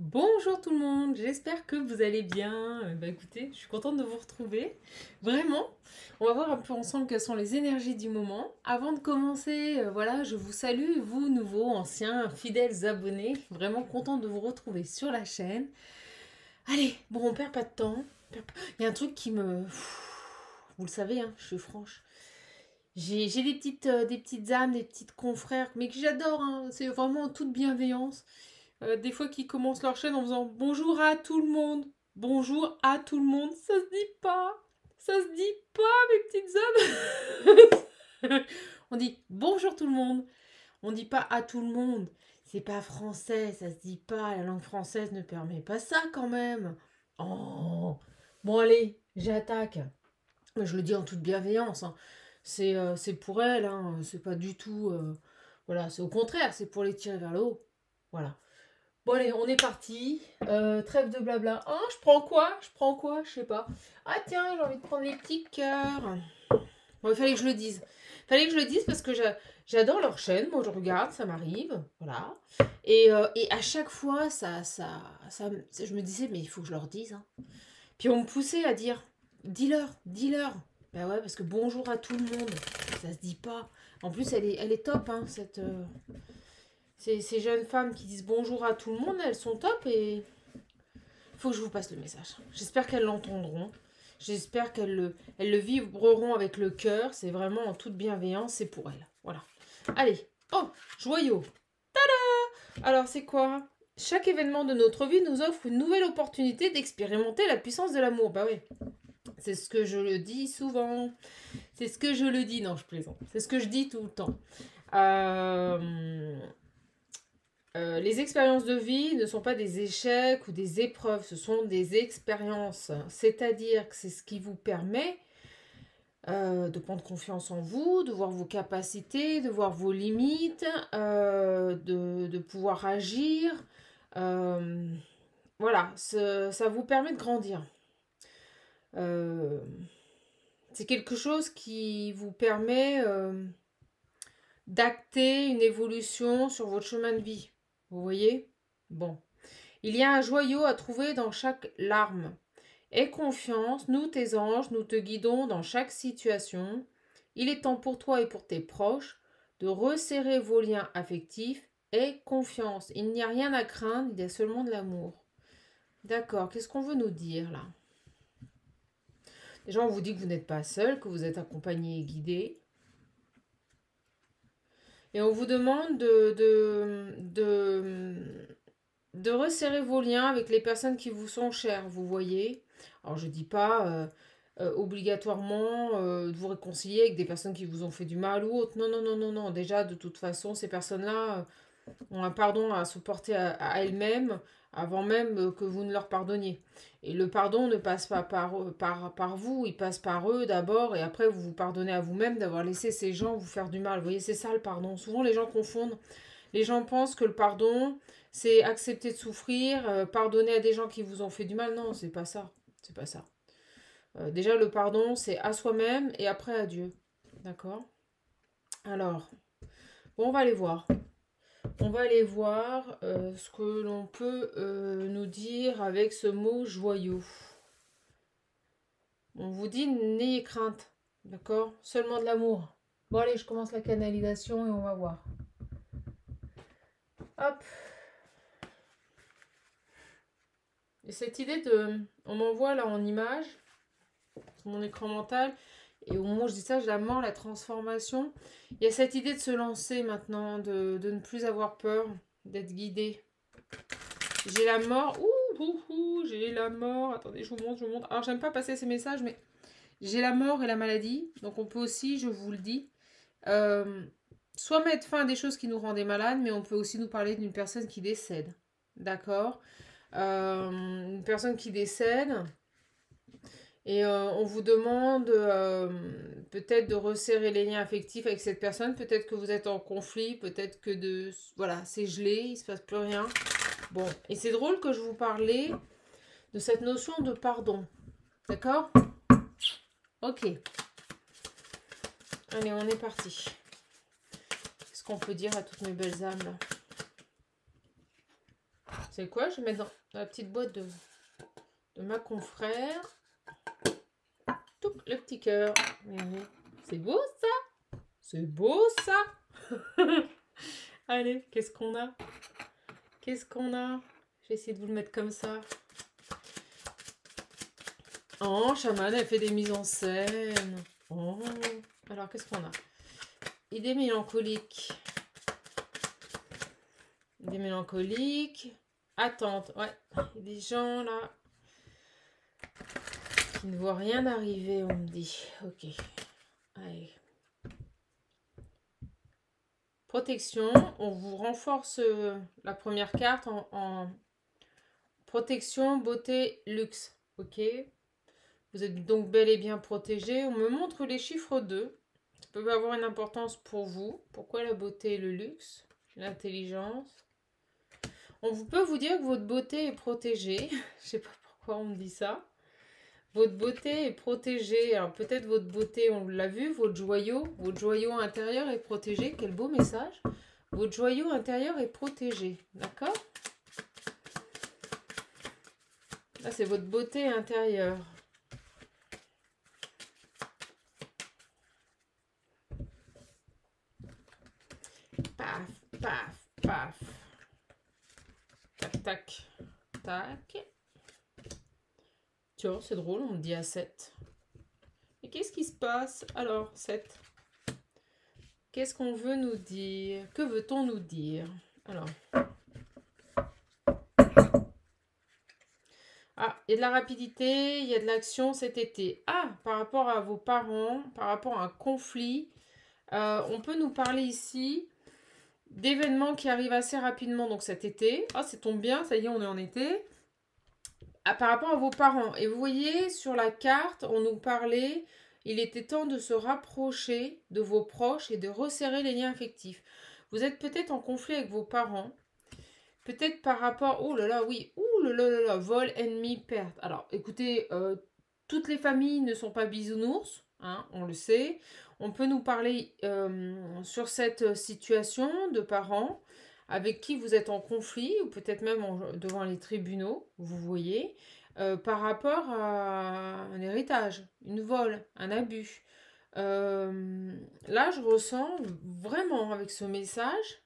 Bonjour tout le monde, j'espère que vous allez bien. Écoutez, je suis contente de vous retrouver. Vraiment, on va voir un peu ensemble quelles sont les énergies du moment. Avant de commencer, voilà, je vous salue, vous nouveaux, anciens, fidèles abonnés. Vraiment contente de vous retrouver sur la chaîne. Allez, bon, on perd pas de temps. Il y a un truc qui me... Vous le savez, hein, je suis franche. J'ai des petites âmes, des petites confrères, mais que j'adore, hein. C'est vraiment en toute bienveillance. Des fois qui commencent leur chaîne en faisant bonjour à tout le monde. Bonjour à tout le monde. Ça se dit pas. Ça se dit pas, mes petites âmes. On dit bonjour tout le monde. On dit pas à tout le monde. C'est pas français, ça se dit pas. La langue française ne permet pas ça quand même. Oh. Bon allez, j'attaque. Mais je le dis en toute bienveillance, hein. C'est pour elle, hein. C'est pas du tout... voilà, c'est au contraire, c'est pour les tirer vers le haut. Voilà. Bon allez, on est parti. Trêve de blabla. Ah, je prends quoi? Je prends quoi? Je sais pas. Ah tiens, j'ai envie de prendre les petits cœurs. Bon, il fallait que je le dise. Il fallait que je le dise parce que j'adore leur chaîne. Moi, je regarde, ça m'arrive. Voilà. Et à chaque fois, je me disais, mais il faut que je leur dise, hein. Puis on me poussait à dire, dis-leur, dis-leur. Ben ouais, parce que bonjour à tout le monde. Ça se dit pas. En plus, elle est top, hein, ces jeunes femmes qui disent bonjour à tout le monde, elles sont top et il faut que je vous passe le message. J'espère qu'elles l'entendront. J'espère elles le vibreront avec le cœur. C'est vraiment en toute bienveillance. C'est pour elles. Voilà. Allez. Oh, joyau. Alors, c'est quoi? Chaque événement de notre vie nous offre une nouvelle opportunité d'expérimenter la puissance de l'amour. Bah oui. C'est ce que je le dis souvent. C'est ce que je le dis. Non, je plaisante. C'est ce que je dis tout le temps. Les expériences de vie ne sont pas des échecs ou des épreuves, ce sont des expériences. C'est-à-dire que c'est ce qui vous permet de prendre confiance en vous, de voir vos capacités, de voir vos limites, de pouvoir agir. Euh, voilà, ça vous permet de grandir. Euh, c'est quelque chose qui vous permet d'acter une évolution sur votre chemin de vie. Vous voyez? Bon. Il y a un joyau à trouver dans chaque larme. Aie confiance, nous tes anges, nous te guidons dans chaque situation. Il est temps pour toi et pour tes proches de resserrer vos liens affectifs. Aie confiance, il n'y a rien à craindre, il y a seulement de l'amour. D'accord, qu'est-ce qu'on veut nous dire là? Déjà, on vous dit que vous n'êtes pas seul, que vous êtes accompagné et guidé. Et on vous demande de resserrer vos liens avec les personnes qui vous sont chères, vous voyez. Alors je dis pas obligatoirement de vous réconcilier avec des personnes qui vous ont fait du mal ou autre. Non, non, non, non, non. Déjà, de toute façon, ces personnes-là ont un pardon à se porter à elles-mêmes avant même que vous ne leur pardonniez. Et le pardon ne passe pas par vous, il passe par eux d'abord et après vous vous pardonnez à vous-même d'avoir laissé ces gens vous faire du mal. Vous voyez, c'est ça le pardon. Souvent les gens confondent. Les gens pensent que le pardon, c'est accepter de souffrir, pardonner à des gens qui vous ont fait du mal. Non, c'est pas ça. C'est pas ça. Déjà, le pardon, c'est à soi-même et après à Dieu. D'accord? Alors, bon, on va aller voir. On va aller voir ce que l'on peut nous dire avec ce mot joyau. On vous dit n'ayez crainte. D'accord? Seulement de l'amour. Bon, allez, je commence la canalisation et on va voir. Hop. Et cette idée de... On m'envoie là en image, sur mon écran mental, et au moment où je dis ça, je la mort, la transformation. Il y a cette idée de se lancer maintenant, de ne plus avoir peur, d'être guidé. J'ai la mort. J'ai la mort. Attendez, je vous montre, je vous montre. Alors, j'aime pas passer ces messages, mais j'ai la mort et la maladie. Donc, on peut aussi, je vous le dis, soit mettre fin à des choses qui nous rendaient malades, mais on peut aussi nous parler d'une personne qui décède. D'accord? Une personne qui décède. Et on vous demande peut-être de resserrer les liens affectifs avec cette personne. Peut-être que vous êtes en conflit. Peut-être que voilà, c'est gelé, il ne se passe plus rien. Bon, et c'est drôle que je vous parlais de cette notion de pardon. D'accord? Ok. Allez, on est parti. Qu'est-ce qu'on peut dire à toutes mes belles âmes là? C'est quoi? Je vais mettre dans la petite boîte de ma confrère. Tout le petit cœur. C'est beau ça? C'est beau ça? Allez, qu'est-ce qu'on a? Qu'est-ce qu'on a? Je vais essayer de vous le mettre comme ça. Oh, Chaman, elle fait des mises en scène. Oh. Alors, qu'est-ce qu'on a? Idée mélancolique. Idée mélancolique. Attente. Ouais, il y a des gens là qui ne voient rien arriver, on me dit. Ok. Allez. Protection. On vous renforce la première carte en protection, beauté, luxe. Ok. Vous êtes donc bel et bien protégé. On me montre les chiffres 2. Ça peut avoir une importance pour vous. Pourquoi la beauté et le luxe? L'intelligence. On peut vous dire que votre beauté est protégée. Je sais pas pourquoi on me dit ça. Votre beauté est protégée. Alors peut-être votre beauté, on l'a vu, votre joyau intérieur est protégé. Quel beau message. Votre joyau intérieur est protégé. D'accord? Là, c'est votre beauté intérieure. Paf, paf, paf. Tac, tac, tac. Tiens, c'est drôle, on me dit à 7. Et qu'est-ce qui se passe? Alors, 7. Qu'est-ce qu'on veut nous dire? Que veut-on nous dire? Alors. Ah, il y a de la rapidité, il y a de l'action cet été. Ah, par rapport à vos parents, par rapport à un conflit, on peut nous parler ici d'événements qui arrivent assez rapidement, donc cet été. Ah, ça tombe bien, ça y est, on est en été. Ah, par rapport à vos parents. Et vous voyez, sur la carte, on nous parlait, il était temps de se rapprocher de vos proches et de resserrer les liens affectifs. Vous êtes peut-être en conflit avec vos parents. Peut-être par rapport... Oh là là, oui. Ouh là là là là. Vol, ennemi, perte. Alors, écoutez, toutes les familles ne sont pas bisounours. Hein, on le sait. On peut nous parler sur cette situation de parents avec qui vous êtes en conflit, ou peut-être même devant les tribunaux, vous voyez, par rapport à un héritage, une vol, un abus. Là, je ressens vraiment avec ce message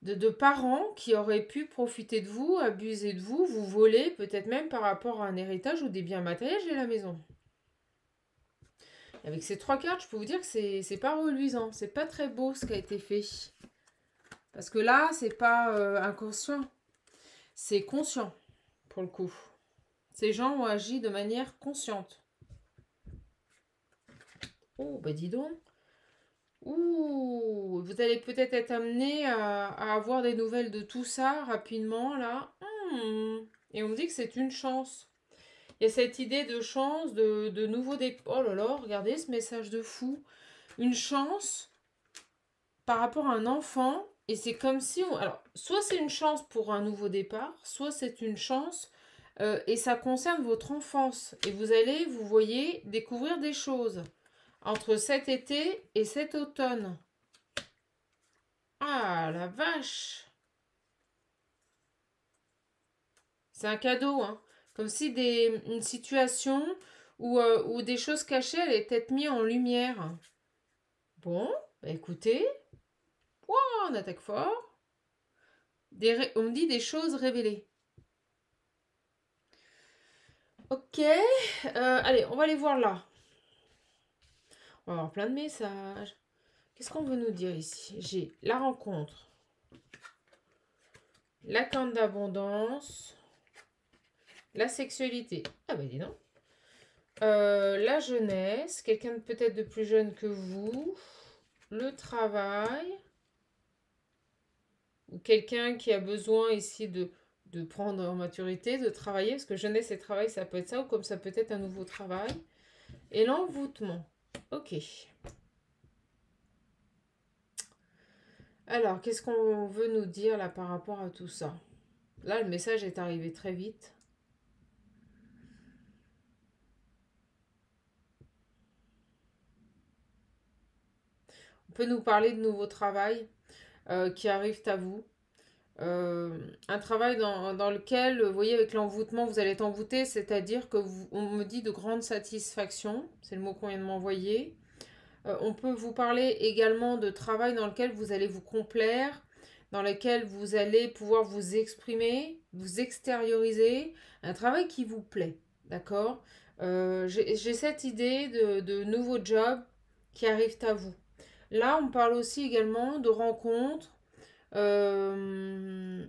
de parents qui auraient pu profiter de vous, abuser de vous, vous voler, peut-être même par rapport à un héritage ou des biens matériels de la maison. Avec ces 3 cartes, je peux vous dire que c'est pas reluisant, c'est pas très beau ce qui a été fait. Parce que là, c'est pas inconscient, c'est conscient, pour le coup. Ces gens ont agi de manière consciente. Oh, bah dis donc. Ouh, vous allez peut-être être amené à avoir des nouvelles de tout ça rapidement, là. Et on me dit que c'est une chance. Il y a cette idée de chance, de nouveau départ. Oh là là, regardez ce message de fou. Une chance par rapport à un enfant. Et c'est comme si... Alors, soit c'est une chance pour un nouveau départ, soit c'est une chance et ça concerne votre enfance. Et vous allez, vous voyez, découvrir des choses entre cet été et cet automne. Ah, la vache! C'est un cadeau, hein. Comme si une situation où des choses cachées allaient être mises en lumière. Bon, bah écoutez, wow, on attaque fort. On me dit des choses révélées. Ok, allez, on va aller voir là. On va avoir plein de messages. Qu'est-ce qu'on veut nous dire ici? J'ai la rencontre, la carte d'abondance, la sexualité. Ah bah dis donc. La jeunesse, quelqu'un peut-être de plus jeune que vous, le travail, ou quelqu'un qui a besoin ici de prendre en maturité, de travailler, parce que jeunesse et travail, ça peut être ça, ou comme ça peut être un nouveau travail. Et l'envoûtement. Ok. Alors, qu'est-ce qu'on veut nous dire là par rapport à tout ça? Là, le message est arrivé très vite. On peut nous parler de nouveau travail qui arrivent à vous. un travail dans lequel, vous voyez, avec l'envoûtement, vous allez être envoûté, c'est-à-dire que on me dit de grande satisfaction, c'est le mot qu'on vient de m'envoyer. On peut vous parler également de travail dans lequel vous allez vous complaire, dans lequel vous allez pouvoir vous exprimer, vous extérioriser, un travail qui vous plaît, d'accord? J'ai cette idée de nouveaux jobs qui arrivent à vous. Là, on parle aussi également de rencontres. euh,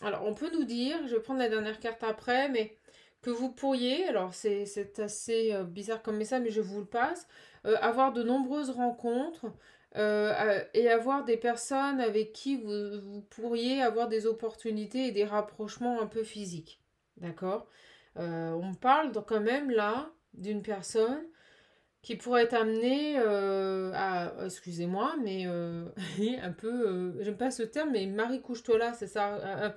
alors, on peut nous dire, je vais prendre la dernière carte après, mais que vous pourriez, alors c'est assez bizarre comme message, mais je vous le passe, avoir de nombreuses rencontres et avoir des personnes avec qui vous pourriez avoir des opportunités et des rapprochements un peu physiques. D'accord? On parle donc quand même là d'une personne qui pourrait être amenée à, excusez-moi, mais un peu, j'aime pas ce terme, mais Marie couche-toi là, c'est ça,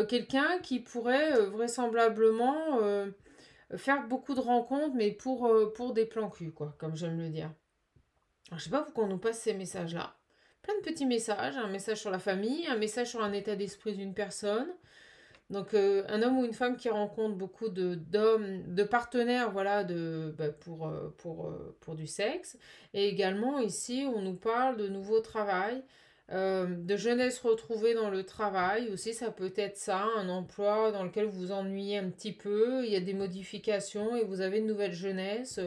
quelqu'un qui pourrait vraisemblablement faire beaucoup de rencontres, mais pour des plans cul, quoi, comme j'aime le dire. Alors, je sais pas pourquoi on nous passe ces messages-là. Plein de petits messages, un message sur la famille, un message sur un état d'esprit d'une personne. Donc, un homme ou une femme qui rencontre beaucoup d'hommes, de partenaires, voilà, pour du sexe. Et également, ici, on nous parle de nouveau travail, de jeunesse retrouvée dans le travail. Aussi, ça peut être ça, un emploi dans lequel vous vous ennuyez un petit peu, il y a des modifications et vous avez une nouvelle jeunesse.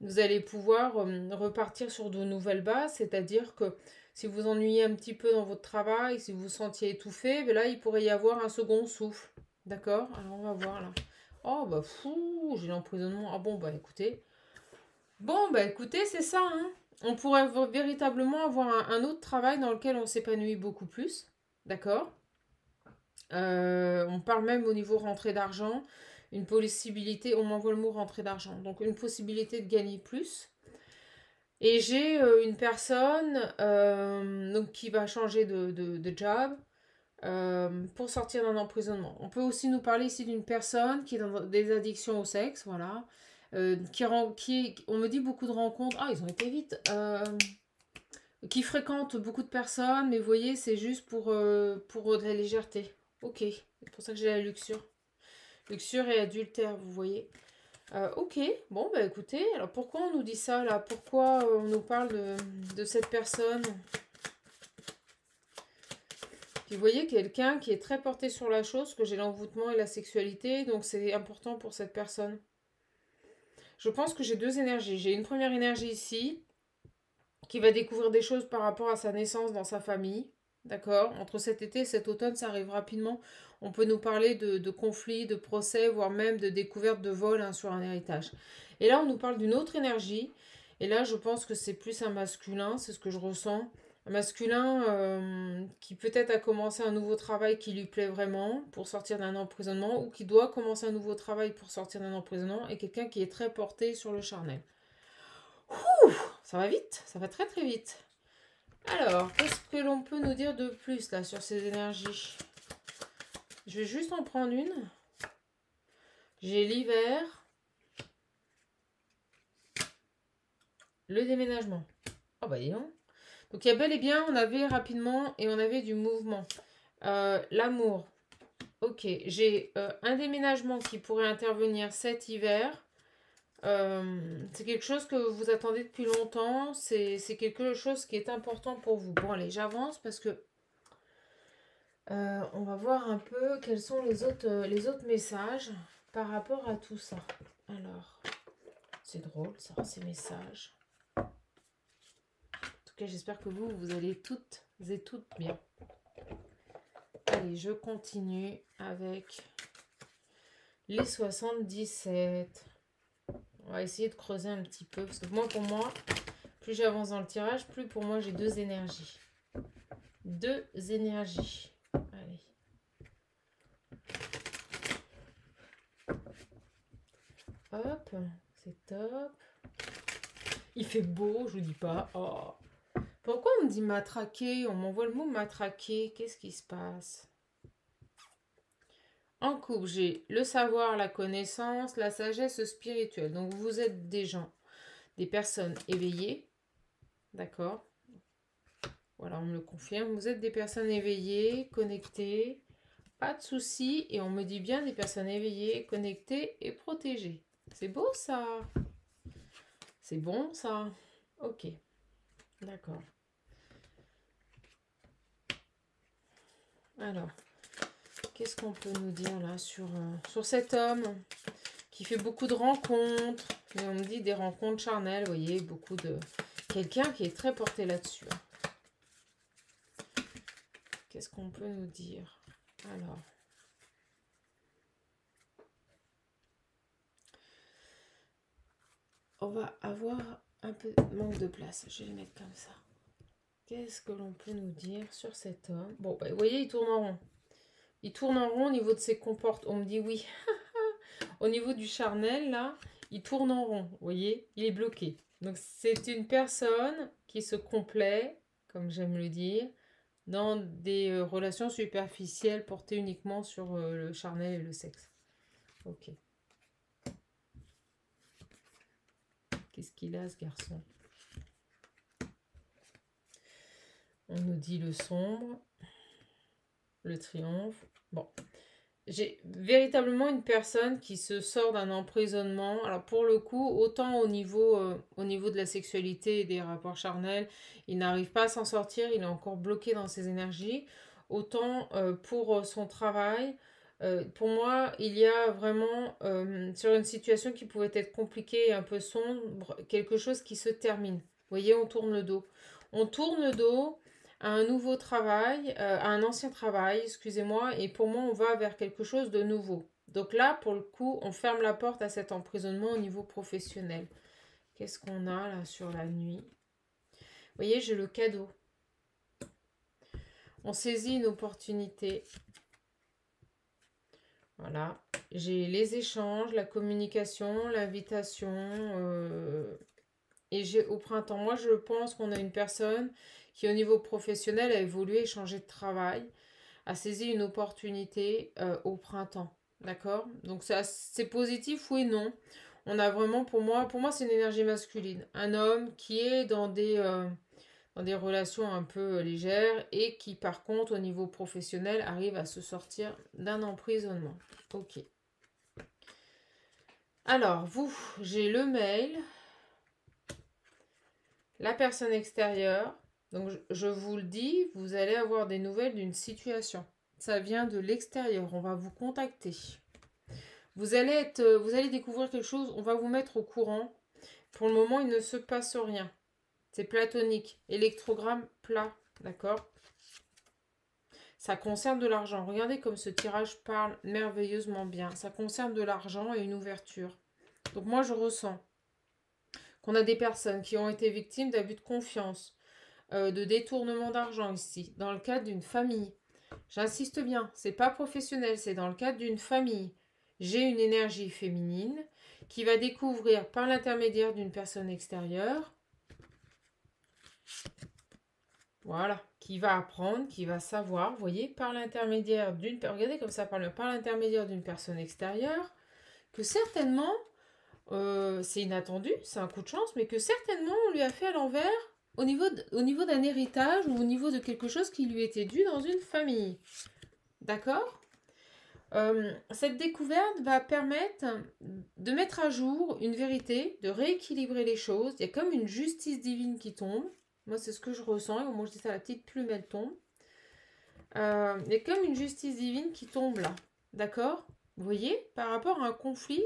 Vous allez pouvoir repartir sur de nouvelles bases, c'est-à-dire que si vous ennuyez un petit peu dans votre travail, si vous vous sentiez étouffé, ben là, il pourrait y avoir un second souffle. D'accord? Alors, on va voir là. Oh, bah fou, j'ai l'emprisonnement. Ah bon, bah écoutez. Bon, bah écoutez, c'est ça, hein. On pourrait véritablement avoir un autre travail dans lequel on s'épanouit beaucoup plus. D'accord? On parle même au niveau rentrée d'argent. Une possibilité, on m'envoie le mot rentrée d'argent. Donc, une possibilité de gagner plus. Et j'ai une personne donc, qui va changer de job pour sortir d'un emprisonnement. On peut aussi nous parler ici d'une personne qui est dans des addictions au sexe, voilà. On me dit beaucoup de rencontres. Ah, ils ont été vite. Qui fréquente beaucoup de personnes, mais vous voyez, c'est juste pour de la légèreté. Ok, c'est pour ça que j'ai la luxure. Luxure et adultère, vous voyez. Ok, bon, bah écoutez, alors pourquoi on nous dit ça là? Pourquoi on nous parle de cette personne? Puis vous voyez, quelqu'un qui est très porté sur la chose, que j'ai l'envoûtement et la sexualité, donc c'est important pour cette personne. Je pense que j'ai deux énergies. J'ai une première énergie ici, qui va découvrir des choses par rapport à sa naissance dans sa famille. D'accord? Entre cet été et cet automne, ça arrive rapidement. On peut nous parler de conflits, de procès, voire même de découverte de vol hein, sur un héritage. Et là, on nous parle d'une autre énergie. Et là, je pense que c'est plus un masculin, c'est ce que je ressens. Un masculin qui peut-être a commencé un nouveau travail qui lui plaît vraiment pour sortir d'un emprisonnement ou qui doit commencer un nouveau travail pour sortir d'un emprisonnement et quelqu'un qui est très porté sur le charnel. Ouh, ça va vite, ça va très très vite. Alors, qu'est-ce que l'on peut nous dire de plus là sur ces énergies? Je vais juste en prendre une. J'ai l'hiver, le déménagement. Oh bah dis donc. Donc il y a bel et bien, on avait rapidement et on avait du mouvement. L'amour. Ok, j'ai un déménagement qui pourrait intervenir cet hiver. C'est quelque chose que vous attendez depuis longtemps. C'est quelque chose qui est important pour vous. Bon allez, j'avance parce que on va voir un peu quels sont les autres messages par rapport à tout ça. Alors, c'est drôle ça, ces messages. En tout cas, j'espère que vous allez toutes et toutes bien. Allez, je continue avec les 77. On va essayer de creuser un petit peu. Parce que pour moi, plus j'avance dans le tirage, plus pour moi j'ai deux énergies. Deux énergies. Allez. Hop, c'est top. Il fait beau, je vous dis pas. Oh. Pourquoi on me dit matraquer? On m'envoie le mot matraquer. Qu'est-ce qui se passe? En couple, j'ai le savoir, la connaissance, la sagesse spirituelle. Donc vous êtes des gens, des personnes éveillées. D'accord? Voilà, on me le confirme. Vous êtes des personnes éveillées, connectées, pas de soucis. Et on me dit bien des personnes éveillées, connectées et protégées. C'est beau ça. C'est bon ça. Ok, d'accord. Alors, qu'est-ce qu'on peut nous dire là sur cet homme qui fait beaucoup de rencontres? Mais on me dit des rencontres charnelles, vous voyez, beaucoup de... Quelqu'un qui est très porté là-dessus. Qu'est-ce qu'on peut nous dire? Alors... On va avoir un peu de manque de place. Je vais les mettre comme ça. Qu'est-ce que l'on peut nous dire sur cet homme? Bon, bah, vous voyez, il tourne en rond. Il tourne en rond au niveau de ses comportements. On me dit oui. Au niveau du charnel, là, il tourne en rond. Vous voyez, il est bloqué. Donc, c'est une personne qui se complaît, comme j'aime le dire, dans des relations superficielles portées uniquement sur le charnel et le sexe. Ok. Qu'est-ce qu'il a, ce garçon? On nous dit le sombre, le triomphe. Bon, j'ai véritablement une personne qui se sort d'un emprisonnement. Alors pour le coup, autant au niveau de la sexualité et des rapports charnels, il n'arrive pas à s'en sortir, il est encore bloqué dans ses énergies. Autant pour son travail, pour moi, il y a vraiment sur une situation qui pouvait être compliquée et un peu sombre, quelque chose qui se termine. Vous voyez, on tourne le dos. On tourne le dos à un nouveau travail, à un ancien travail, excusez-moi, et pour moi, on va vers quelque chose de nouveau. Donc là, pour le coup, on ferme la porte à cet emprisonnement au niveau professionnel. Qu'est-ce qu'on a là sur la nuit? Vous voyez, j'ai le cadeau. On saisit une opportunité. Voilà. J'ai les échanges, la communication, l'invitation. Et j'ai au printemps, moi je pense qu'on a une personne qui au niveau professionnel a évolué et changé de travail, a saisi une opportunité au printemps. D'accord? Donc c'est positif, oui, non. On a vraiment, pour moi c'est une énergie masculine. Un homme qui est dans des relations un peu légères et qui par contre au niveau professionnel arrive à se sortir d'un emprisonnement. Ok. Alors, vous, j'ai le mail, la personne extérieure. Donc, je vous le dis, vous allez avoir des nouvelles d'une situation. Ça vient de l'extérieur. On va vous contacter. Vous allez découvrir quelque chose. On va vous mettre au courant. Pour le moment, il ne se passe rien. C'est platonique. Électrogramme plat. D'accord? Ça concerne de l'argent. Regardez comme ce tirage parle merveilleusement bien. Ça concerne de l'argent et une ouverture. Donc, moi, je ressens qu'on a des personnes qui ont été victimes d'abus de confiance, de détournement d'argent ici, dans le cadre d'une famille. J'insiste bien, c'est pas professionnel, c'est dans le cadre d'une famille. J'ai une énergie féminine qui va découvrir par l'intermédiaire d'une personne extérieure, voilà, qui va apprendre, qui va savoir, vous voyez, par l'intermédiaire d'une... Regardez comme ça, par l'intermédiaire d'une personne extérieure, que certainement, c'est inattendu, c'est un coup de chance, mais que certainement on lui a fait à l'envers au niveau d'un héritage ou au niveau de quelque chose qui lui était dû dans une famille. D'accord? Cette découverte va permettre de mettre à jour une vérité, de rééquilibrer les choses. Il y a comme une justice divine qui tombe. Moi, c'est ce que je ressens. Et au moment où je dis ça, la petite plume, elle tombe. Il y a comme une justice divine qui tombe là. D'accord? Vous voyez? Par rapport à un conflit,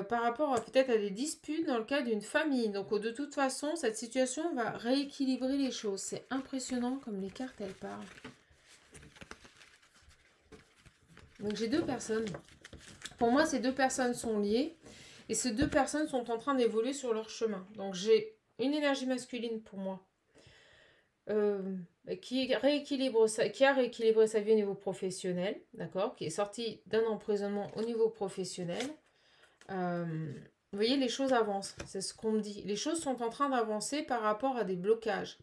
par rapport peut-être à des disputes dans le cas d'une famille. Donc, de toute façon, cette situation va rééquilibrer les choses. C'est impressionnant comme les cartes, elles parlent. Donc j'ai deux personnes. Pour moi, ces deux personnes sont liées. Et ces deux personnes sont en train d'évoluer sur leur chemin. Donc j'ai une énergie masculine pour moi. Qui a rééquilibré sa vie au niveau professionnel. D'accord? Qui est sortie d'un emprisonnement au niveau professionnel. Vous voyez, les choses avancent. C'est ce qu'on me dit. Les choses sont en train d'avancer par rapport à des blocages.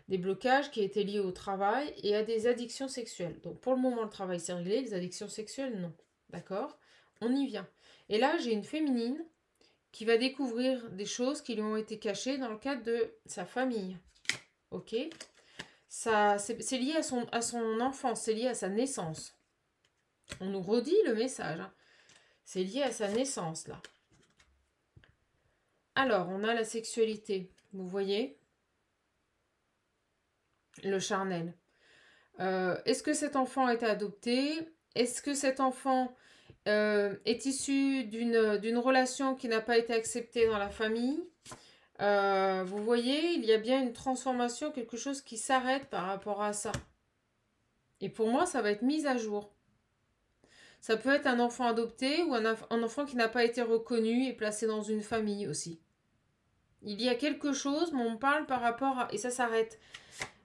Des blocages qui étaient liés au travail et à des addictions sexuelles. Donc pour le moment, le travail c'est réglé, les addictions sexuelles, non. D'accord? On y vient. Et là, j'ai une féminine qui va découvrir des choses qui lui ont été cachées dans le cadre de sa famille. Ok? c'est lié à son enfance, c'est lié à sa naissance. On nous redit le message, hein. C'est lié à sa naissance, là. Alors, on a la sexualité, vous voyez? Le charnel. Est-ce que cet enfant a été adopté? Est-ce que cet enfant est issu d'une relation qui n'a pas été acceptée dans la famille? Vous voyez, il y a bien une transformation, quelque chose qui s'arrête par rapport à ça. Et pour moi, ça va être mis à jour. Ça peut être un enfant adopté ou un enfant qui n'a pas été reconnu et placé dans une famille aussi. Il y a quelque chose, mais on parle par rapport à... Et ça s'arrête.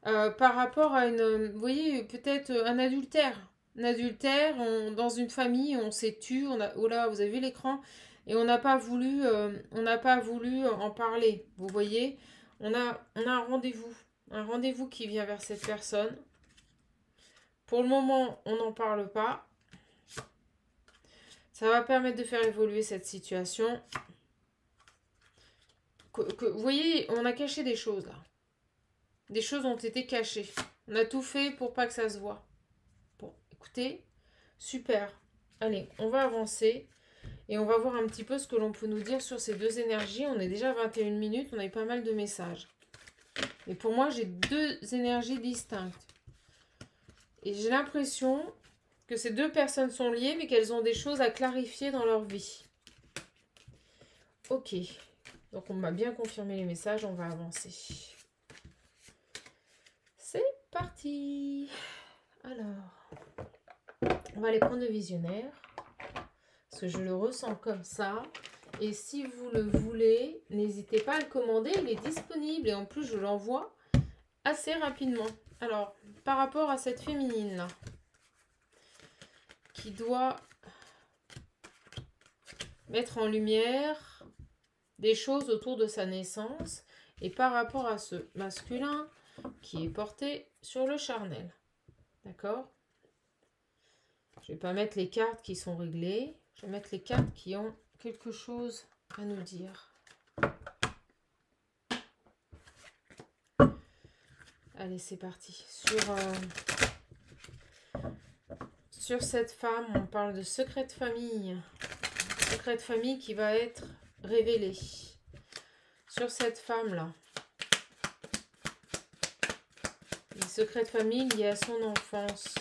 Par rapport à une... Vous voyez, peut-être un adultère. Un adultère, dans une famille, on s'est tu, oh là, vous avez vu l'écran? Et on n'a pas voulu en parler. Vous voyez, on a un rendez-vous. Un rendez-vous qui vient vers cette personne. Pour le moment, on n'en parle pas. Ça va permettre de faire évoluer cette situation. Vous voyez, on a caché des choses là. Des choses ont été cachées. On a tout fait pour pas que ça se voit. Bon, écoutez, super. Allez, on va avancer. Et on va voir un petit peu ce que l'on peut nous dire sur ces deux énergies. On est déjà à 21 minutes, on a eu pas mal de messages. Et pour moi, j'ai deux énergies distinctes. Et j'ai l'impression que ces deux personnes sont liées, mais qu'elles ont des choses à clarifier dans leur vie. Ok. Donc on m'a bien confirmé les messages, on va avancer. C'est parti. Alors, on va aller prendre le visionnaire. Parce que je le ressens comme ça. Et si vous le voulez, n'hésitez pas à le commander, il est disponible. Et en plus, je l'envoie assez rapidement. Alors, par rapport à cette féminine là, qui doit mettre en lumière des choses autour de sa naissance. Et par rapport à ce masculin qui est porté sur le charnel. D'accord? Je ne vais pas mettre les cartes qui sont réglées. Je vais mettre les cartes qui ont quelque chose à nous dire. Allez, c'est parti. Sur cette femme, on parle de secret de famille. Secret de famille qui va être révélé. Sur cette femme-là. Les secrets de famille liés à son enfance.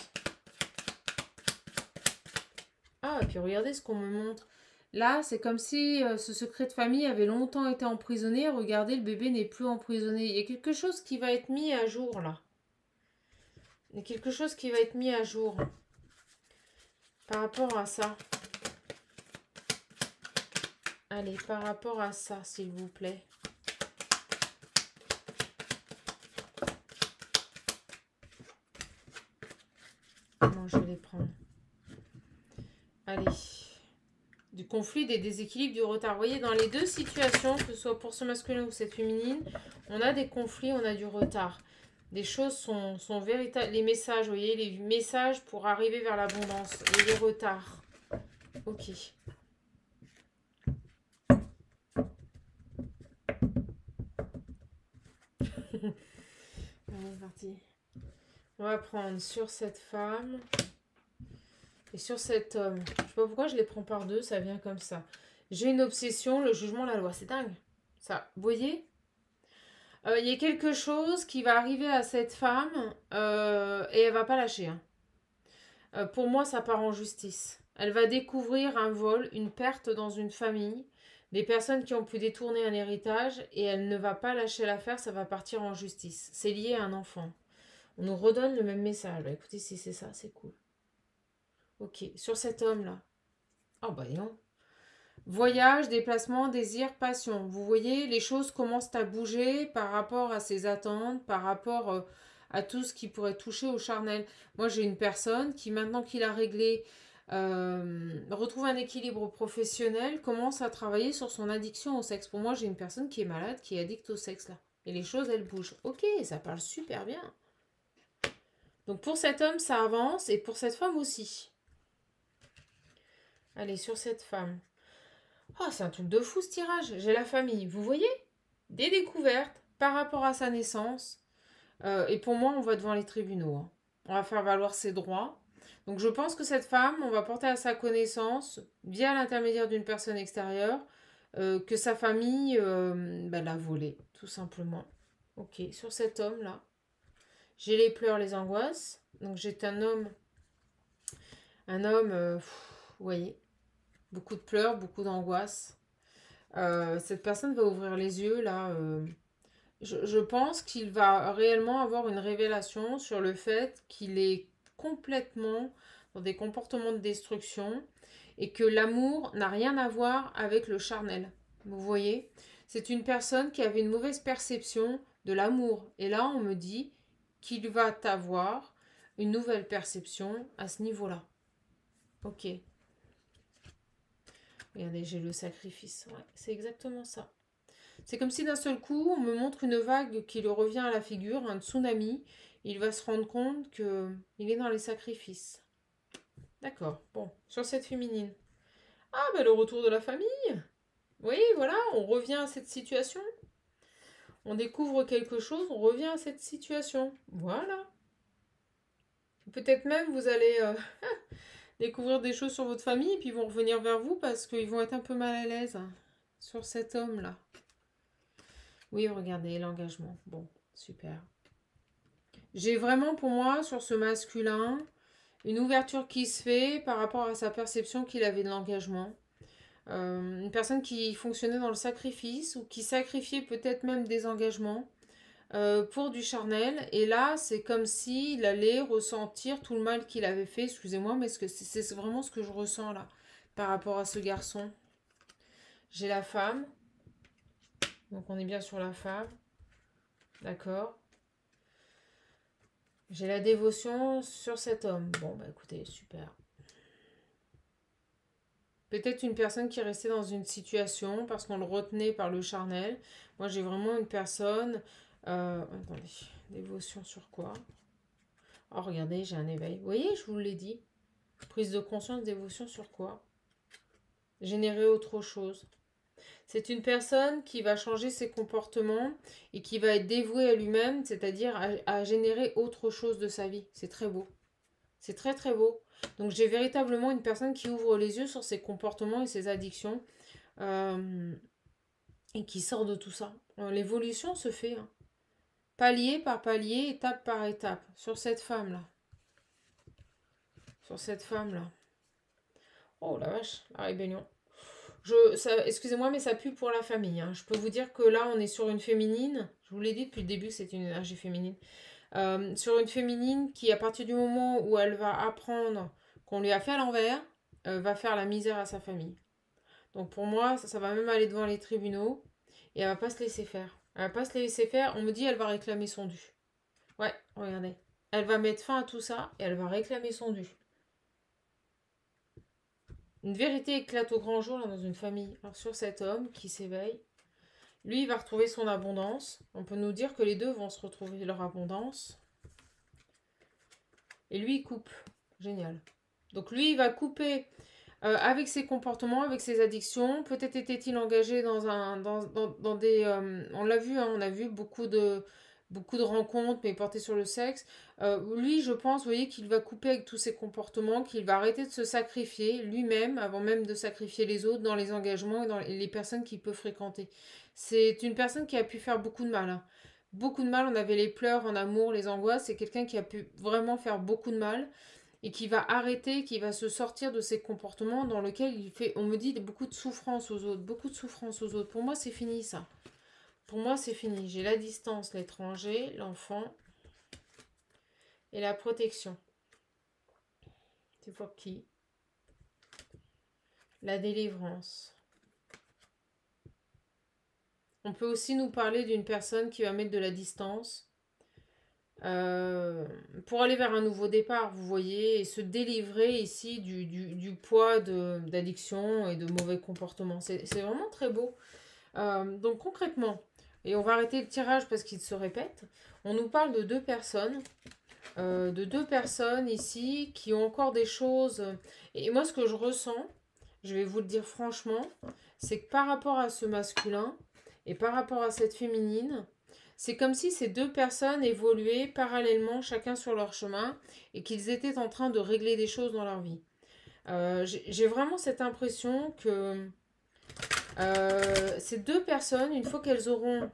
Ah, et puis regardez ce qu'on me montre. Là, c'est comme si ce secret de famille avait longtemps été emprisonné. Regardez, le bébé n'est plus emprisonné. Il y a quelque chose qui va être mis à jour, là. Il y a quelque chose qui va être mis à jour. Par rapport à ça. Allez, par rapport à ça, s'il vous plaît. Comment je vais les prendre? Allez. Du conflit, des déséquilibres, du retard. Vous voyez, dans les deux situations, que ce soit pour ce masculin ou cette féminine, on a des conflits, on a du retard. Des choses sont véritables. Les messages, vous voyez, les messages pour arriver vers l'abondance. Et les retards. Ok. Allez, parti. On va prendre sur cette femme et sur cet homme. Je sais pas pourquoi je les prends par deux, ça vient comme ça. J'ai une obsession, le jugement, la loi. C'est dingue. Ça, vous voyez? Il y a quelque chose qui va arriver à cette femme et elle va pas lâcher. Hein. Pour moi, ça part en justice. Elle va découvrir un vol, une perte dans une famille, des personnes qui ont pu détourner un héritage et elle ne va pas lâcher l'affaire, ça va partir en justice. C'est lié à un enfant. On nous redonne le même message. Bah, écoutez, si c'est ça, c'est cool. Ok, sur cet homme-là. Oh bah non. Voyage, déplacement, désir, passion. Vous voyez, les choses commencent à bouger par rapport à ses attentes, par rapport à tout ce qui pourrait toucher au charnel. Moi, j'ai une personne qui, maintenant qu'il a réglé, retrouve un équilibre professionnel, commence à travailler sur son addiction au sexe. Pour moi, j'ai une personne qui est malade, qui est addicte au sexe, là. Et les choses, elles bougent. Ok, ça parle super bien. Donc, pour cet homme, ça avance, et pour cette femme aussi. Allez, sur cette femme. Oh, c'est un truc de fou ce tirage. J'ai la famille. Vous voyez? Des découvertes par rapport à sa naissance. Et pour moi, on va devant les tribunaux, hein. On va faire valoir ses droits. Donc je pense que cette femme, on va porter à sa connaissance, via l'intermédiaire d'une personne extérieure, que sa famille l'a volé, tout simplement. Ok, sur cet homme-là, j'ai les pleurs, les angoisses. Donc j'ai un homme, vous voyez, beaucoup de pleurs, beaucoup d'angoisses. Cette personne va ouvrir les yeux, là. Je pense qu'il va réellement avoir une révélation sur le fait qu'il est complètement dans des comportements de destruction et que l'amour n'a rien à voir avec le charnel. Vous voyez? C'est une personne qui avait une mauvaise perception de l'amour. Et là, on me dit qu'il va avoir une nouvelle perception à ce niveau-là. Ok. Regardez, j'ai le sacrifice. Ouais, c'est exactement ça. C'est comme si d'un seul coup, on me montre une vague qui lui revient à la figure, un tsunami. Il va se rendre compte qu'il est dans les sacrifices. D'accord. Bon, sur cette féminine. Ah, ben le retour de la famille. Oui, voilà, on revient à cette situation. On découvre quelque chose, on revient à cette situation. Voilà. Peut-être même vous allez découvrir des choses sur votre famille et puis ils vont revenir vers vous parce qu'ils vont être un peu mal à l'aise sur cet homme-là. Oui, regardez, l'engagement. Bon, super. J'ai vraiment pour moi, sur ce masculin, une ouverture qui se fait par rapport à sa perception qu'il avait de l'engagement. Une personne qui fonctionnait dans le sacrifice ou qui sacrifiait peut-être même des engagements pour du charnel. Et là, c'est comme s'il allait ressentir tout le mal qu'il avait fait. Excusez-moi, mais c'est vraiment ce que je ressens là par rapport à ce garçon. J'ai la femme. Donc on est bien sur la femme. D'accord. J'ai la dévotion sur cet homme. Bon, bah écoutez, super. Peut-être une personne qui est restée dans une situation parce qu'on le retenait par le charnel. Moi, j'ai vraiment une personne... attendez, dévotion sur quoi? Oh, regardez, j'ai un éveil. Vous voyez, je vous l'ai dit. Prise de conscience, dévotion sur quoi? Générer autre chose. C'est une personne qui va changer ses comportements et qui va être dévouée à lui-même, c'est-à-dire à générer autre chose de sa vie. C'est très beau. C'est très très beau. Donc j'ai véritablement une personne qui ouvre les yeux sur ses comportements et ses addictions et qui sort de tout ça. L'évolution se fait, hein. Palier par palier, étape par étape, sur cette femme-là. Sur cette femme-là. Oh la vache, la rébellion. Excusez-moi, mais ça pue pour la famille, hein. Je peux vous dire que là, on est sur une féminine. Je vous l'ai dit depuis le début, c'est une énergie féminine. Sur une féminine qui, à partir du moment où elle va apprendre qu'on lui a fait à l'envers, va faire la misère à sa famille. Donc pour moi, ça va même aller devant les tribunaux et elle va pas se laisser faire. Elle va pas se laisser faire. On me dit elle va réclamer son dû. Ouais, regardez. Elle va mettre fin à tout ça et elle va réclamer son dû. Une vérité éclate au grand jour là, dans une famille. Alors sur cet homme qui s'éveille, lui il va retrouver son abondance. On peut nous dire que les deux vont se retrouver leur abondance. Et lui il coupe. Génial. Donc lui il va couper avec ses comportements, avec ses addictions. Peut-être était-il engagé dans des... on l'a vu, hein, on a vu beaucoup de rencontres, mais portées sur le sexe. Lui, je pense, vous voyez, qu'il va couper avec tous ses comportements, qu'il va arrêter de se sacrifier lui-même, avant même de sacrifier les autres, dans les engagements et dans les personnes qu'il peut fréquenter. C'est une personne qui a pu faire beaucoup de mal, hein. Beaucoup de mal, on avait les pleurs en amour, les angoisses. C'est quelqu'un qui a pu vraiment faire beaucoup de mal et qui va arrêter, qui va se sortir de ces comportements dans lesquels il fait, on me dit, beaucoup de souffrance aux autres, beaucoup de souffrance aux autres. Pour moi, c'est fini ça. Pour moi, c'est fini. J'ai la distance, l'étranger, l'enfant et la protection. C'est pour qui? La délivrance. On peut aussi nous parler d'une personne qui va mettre de la distance pour aller vers un nouveau départ, vous voyez, et se délivrer ici du poids d'addiction et de mauvais comportements. C'est vraiment très beau. Donc concrètement, et on va arrêter le tirage parce qu'il se répète, on nous parle de deux personnes ici qui ont encore des choses. Et moi, ce que je ressens, je vais vous le dire franchement, c'est que par rapport à ce masculin et par rapport à cette féminine, C'est comme si ces deux personnes évoluaient parallèlement, chacun sur leur chemin, et qu'ils étaient en train de régler des choses dans leur vie. J'ai vraiment cette impression que ces deux personnes, une fois qu'elles auront...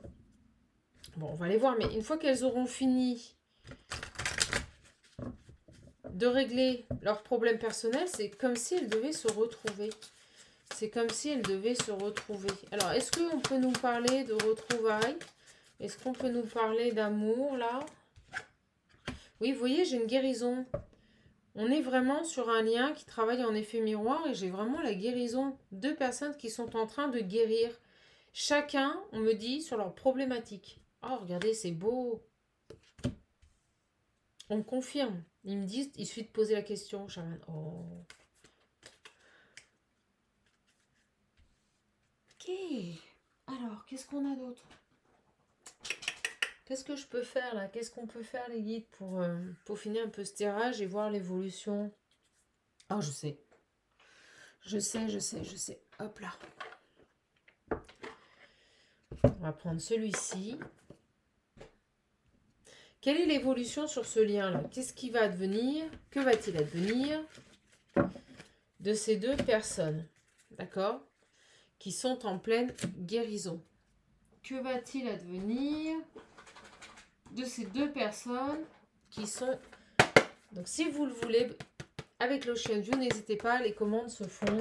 Bon, on va les voir, mais une fois qu'elles auront fini de régler leurs problèmes personnels, c'est comme si elles devaient se retrouver. C'est comme si elles devaient se retrouver. Alors, est-ce qu'on peut nous parler de retrouvailles? Est-ce qu'on peut nous parler d'amour, là? Oui, vous voyez, j'ai une guérison. On est vraiment sur un lien qui travaille en effet miroir et j'ai vraiment la guérison. Deux personnes qui sont en train de guérir. Chacun, on me dit, sur leur problématique. Oh, regardez, c'est beau. On me confirme. Ils me disent, il suffit de poser la question, chaman. Oh. Ok. Alors, qu'est-ce qu'on a d'autre? Qu'est-ce que je peux faire là? Qu'est-ce qu'on peut faire les guides pour peaufiner un peu ce tirage et voir l'évolution? Oh, je sais. Je sais. Hop là. On va prendre celui-ci. Quelle est l'évolution sur ce lien-là? Qu'est-ce qui va advenir? Que va-t-il advenir de ces deux personnes? D'accord? Qui sont en pleine guérison. Que va-t-il advenir de ces deux personnes qui sont... Donc, si vous le voulez, avec l'Ocean View, n'hésitez pas, les commandes se font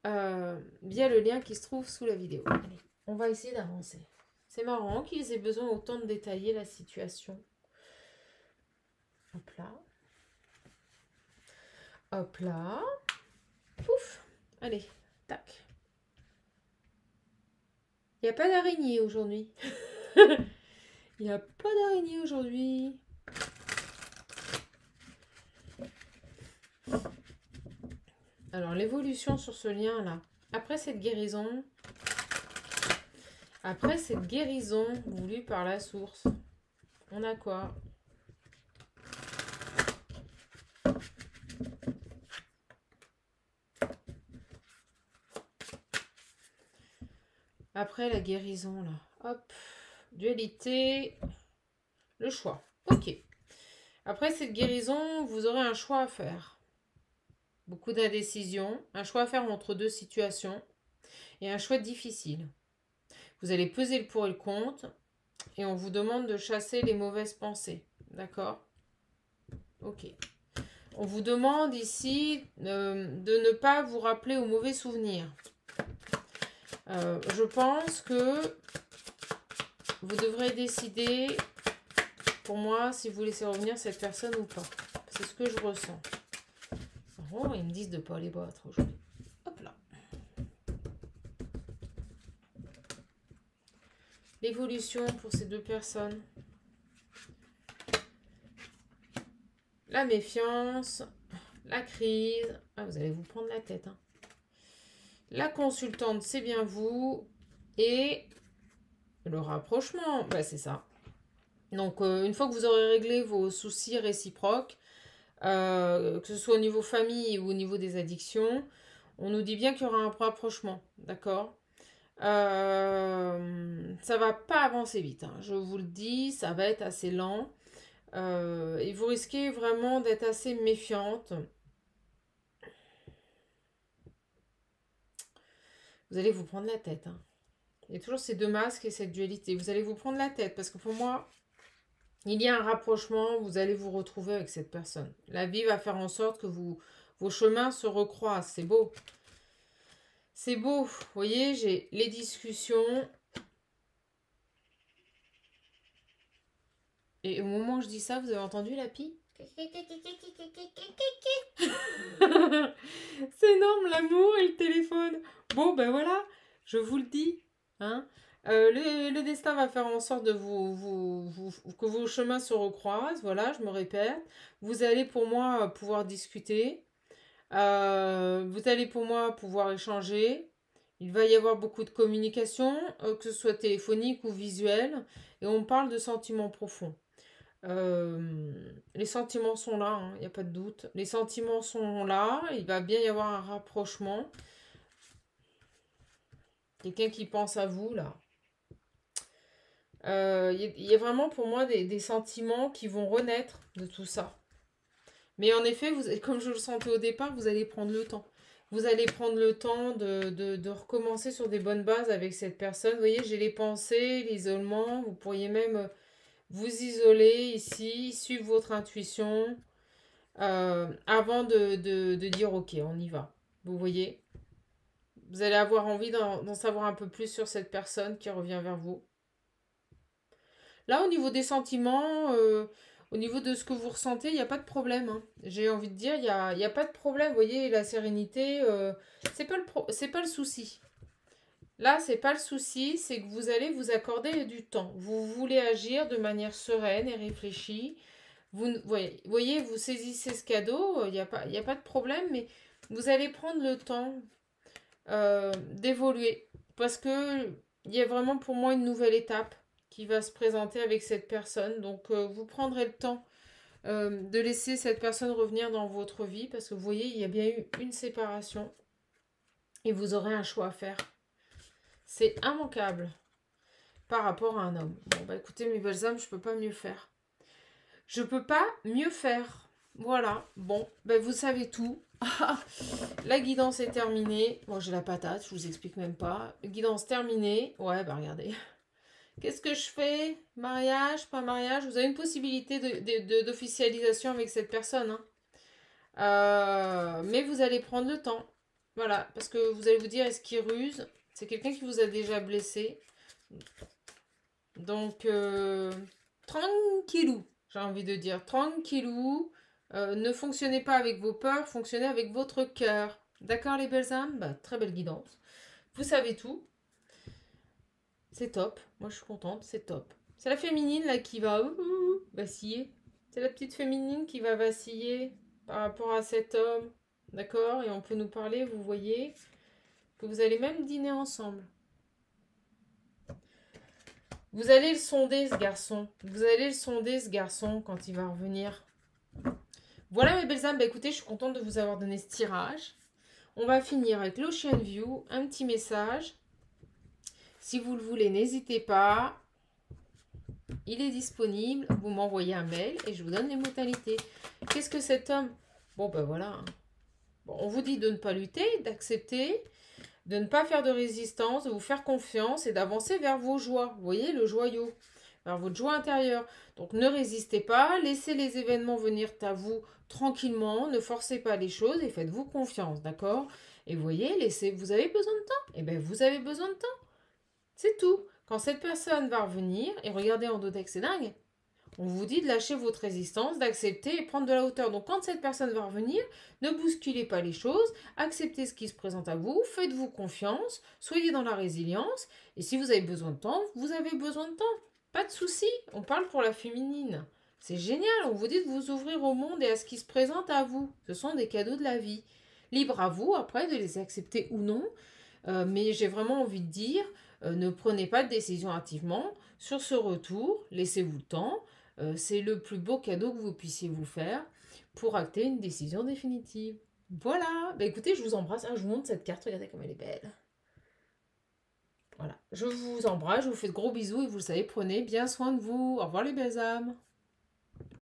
via le lien qui se trouve sous la vidéo. Allez, on va essayer d'avancer. C'est marrant qu'ils aient besoin autant de détailler la situation. Hop là. Hop là. Pouf. Allez, tac. Il n'y a pas d'araignée aujourd'hui. Il n'y a pas d'araignée aujourd'hui. Alors, l'évolution sur ce lien-là. Après cette guérison voulue par la source, on a quoi? Après la guérison, là. Hop. Dualité. Le choix. Ok. Après cette guérison, vous aurez un choix à faire. Beaucoup d'indécision. Un choix à faire entre deux situations. Et un choix difficile. Vous allez peser le pour et le contre. Et on vous demande de chasser les mauvaises pensées. D'accord? Ok. On vous demande ici de ne pas vous rappeler aux mauvais souvenirs. Je pense que vous devrez décider, pour moi, si vous laissez revenir cette personne ou pas. C'est ce que je ressens. Oh, ils me disent de ne pas les battre aujourd'hui. Hop là. L'évolution pour ces deux personnes. La méfiance, la crise. Ah, vous allez vous prendre la tête. Hein. La consultante, c'est bien vous. Et le rapprochement, bah, c'est ça. Donc, une fois que vous aurez réglé vos soucis réciproques, que ce soit au niveau famille ou au niveau des addictions, on nous dit bien qu'il y aura un rapprochement, d'accord? Ça va pas avancer vite, hein. Je vous le dis, ça va être assez lent. Et vous risquez vraiment d'être assez méfiante. Vous allez vous prendre la tête, hein. Il y a toujours ces deux masques et cette dualité. Vous allez vous prendre la tête parce que pour moi, il y a un rapprochement. Vous allez vous retrouver avec cette personne. La vie va faire en sorte que vos chemins se recroisent. C'est beau. C'est beau. Vous voyez, j'ai les discussions. Et au moment où je dis ça, vous avez entendu la pie? C'est énorme, l'amour et le téléphone. Bon, ben voilà, je vous le dis. Hein. Le destin va faire en sorte de que vos chemins se recroisent. Voilà, je me répète. Vous allez pour moi pouvoir discuter. Vous allez pour moi pouvoir échanger. Il va y avoir beaucoup de communication, que ce soit téléphonique ou visuelle. Et on parle de sentiments profonds. Les sentiments sont là, il n'y a pas de doute. Les sentiments sont là, il va bien y avoir un rapprochement. Quelqu'un qui pense à vous, là. Il y a vraiment pour moi des sentiments qui vont renaître de tout ça. Mais en effet, comme je le sentais au départ, vous allez prendre le temps. Vous allez prendre le temps de recommencer sur des bonnes bases avec cette personne. Vous voyez, j'ai les pensées, l'isolement. Vous pourriez même vous isoler ici, suivre votre intuition avant de dire ok, on y va. Vous voyez, vous allez avoir envie d'en savoir un peu plus sur cette personne qui revient vers vous. Là, au niveau des sentiments, au niveau de ce que vous ressentez, il n'y a pas de problème, hein. J'ai envie de dire, il y a pas de problème. Vous voyez, la sérénité, c'est pas le souci. Là, c'est pas le souci, c'est que vous allez vous accorder du temps. Vous voulez agir de manière sereine et réfléchie. Voyez, vous saisissez ce cadeau, il y a pas de problème, mais vous allez prendre le temps d'évoluer. Parce que il y a vraiment pour moi une nouvelle étape qui va se présenter avec cette personne. Donc, vous prendrez le temps de laisser cette personne revenir dans votre vie. Parce que vous voyez, il y a bien eu une séparation. Et vous aurez un choix à faire. C'est immanquable par rapport à un homme. Bon, bah écoutez, mes belles âmes, je peux pas mieux faire. Je peux pas mieux faire. Voilà. Bon, ben vous savez tout. La guidance est terminée. Moi, j'ai la patate, je vous explique même pas. Guidance terminée. Ouais, bah regardez. Qu'est-ce que je fais? Mariage, pas mariage? Vous avez une possibilité d'officialisation avec cette personne, hein. Mais vous allez prendre le temps. Voilà, parce que vous allez vous dire, est-ce qu'il ruse? C'est quelqu'un qui vous a déjà blessé. Donc, tranquillou, j'ai envie de dire. Tranquillou. Ne fonctionnez pas avec vos peurs, fonctionnez avec votre cœur. D'accord, les belles âmes? Bah, très belle guidance. Vous savez tout. C'est top. Moi, je suis contente. C'est top. C'est la féminine, là, qui va vaciller. C'est la petite féminine qui va vaciller par rapport à cet homme. D'accord? Et on peut nous parler, vous voyez, que vous allez même dîner ensemble. Vous allez le sonder, ce garçon. Vous allez le sonder, ce garçon, quand il va revenir. Voilà, mes belles âmes. Bah, écoutez, je suis contente de vous avoir donné ce tirage. On va finir avec l'Ocean View. Un petit message. Si vous le voulez, n'hésitez pas. Il est disponible. Vous m'envoyez un mail et je vous donne les modalités. Qu'est-ce que cet homme... Bon, ben voilà. Bon, on vous dit de ne pas lutter, d'accepter, de ne pas faire de résistance, de vous faire confiance et d'avancer vers vos joies. Vous voyez, le joyau, vers votre joie intérieure. Donc ne résistez pas, laissez les événements venir à vous tranquillement, ne forcez pas les choses et faites-vous confiance, d'accord? Et vous voyez, vous avez besoin de temps. Eh bien, vous avez besoin de temps. C'est tout. Quand cette personne va revenir, et regardez en dos c'est dingue, on vous dit de lâcher votre résistance, d'accepter et prendre de la hauteur. Donc quand cette personne va revenir, ne bousculez pas les choses, acceptez ce qui se présente à vous, faites-vous confiance, soyez dans la résilience. Et si vous avez besoin de temps, vous avez besoin de temps. Pas de souci, on parle pour la féminine. C'est génial, on vous dit de vous ouvrir au monde et à ce qui se présente à vous. Ce sont des cadeaux de la vie. Libre à vous après de les accepter ou non. Mais j'ai vraiment envie de dire, ne prenez pas de décision hâtivement. Sur ce retour, laissez-vous le temps. C'est le plus beau cadeau que vous puissiez vous faire pour acter une décision définitive. Voilà. Bah écoutez, je vous embrasse. Ah, je vous montre cette carte. Regardez comme elle est belle. Voilà. Je vous embrasse. Je vous fais de gros bisous et vous le savez, prenez bien soin de vous. Au revoir les belles âmes.